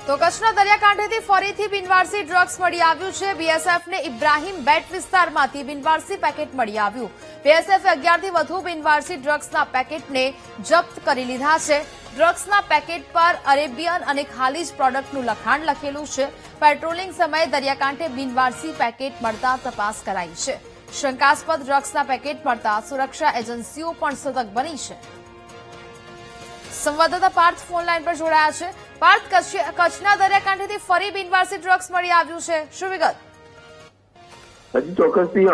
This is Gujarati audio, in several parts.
તો કચ્છના દરિયાકાંઠેથી ફરીથી બિનવારસી ડ્રગ્સ મળી આવ્યું છે। બીએસએફને ઇબ્રાહીમ બેટ વિસ્તારમાંથી બિનવારસી પેકેટ મળી આવ્યું। બીએસએફે 11થી વધુ બિનવારસી ડ્રગ્સના પેકેટને જપ્ત કરી લીધા છે। ડ્રગ્સના પેકેટ પર અરેબિયન અને ખાલીજ પ્રોડક્ટનું લખાણ લખેલું છે। પેટ્રોલિંગ સમયે દરિયાકાંઠે બિનવારસી પેકેટ મળતા તપાસ કરાઈ છે। શંકાસ્પદ ડ્રગ્સના પેકેટ મળતા સુરક્ષા એજન્સીઓ પણ સતર્ક બની છે। સંવાદદાતા પાર્થ ફોન લાઈન પર જોડાયા છે। પાર્થ, કચ્છના દરિયાકાંઠેથી ફરી બિનવારસી ડ્રગ્સ મળી આવ્યું છે, શું વિગત? હજી ચોક્કસથી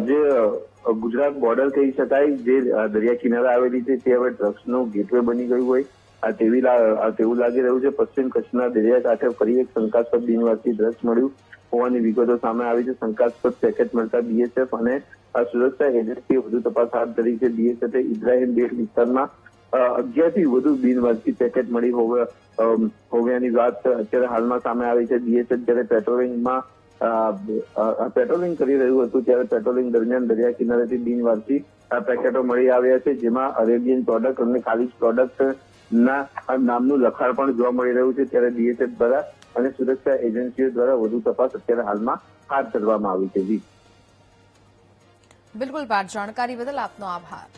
જે ગુજરાત બોર્ડર કહી શકાય, જે દરિયા કિનારે આવેલી છે તે હવે ડ્રગ્સનું ગેટવે બની ગયું હોય તેવું લાગી રહ્યું છે। પશ્ચિમ કચ્છના દરિયાકાંઠે ફરી એક શંકાસ્પદ બિનવારસી ડ્રગ્સ મળ્યું હોવાની વિગતો સામે આવી છે। શંકાસ્પદ પેકેટ મળતા બીએસએફ અને સુરક્ષા એજન્સીએ વધુ તપાસ હાથ ધરી છે। બીએસએફે ઇબ્રાહીમ બેટ વિસ્તારમાં 11થી વધુ બિનવારસી પેકેટ મળી હોવાની વાત અત્યારે હાલમાં સામે આવી છે। બીએસએફ જ્યારે પેટ્રોલિંગ કરી રહ્યું હતું ત્યારે પેટ્રોલિંગ દરમિયાન દરિયા કિનારેથી બિનવારસી પેકેટો મળી આવ્યા છે, જેમાં અરેબિયન પ્રોડક્ટ અને ખાલીજ પ્રોડક્ટના નામનું લખાણ પણ જોવા મળી રહ્યું છે। ત્યારે બીએસએફ દ્વારા અને સુરક્ષા એજન્સીઓ દ્વારા વધુ તપાસ અત્યારે હાલમાં હાથ ધરવામાં આવી છે। બિલકુલ પાર્થ, જાણકારી બદલ આપનો આભાર।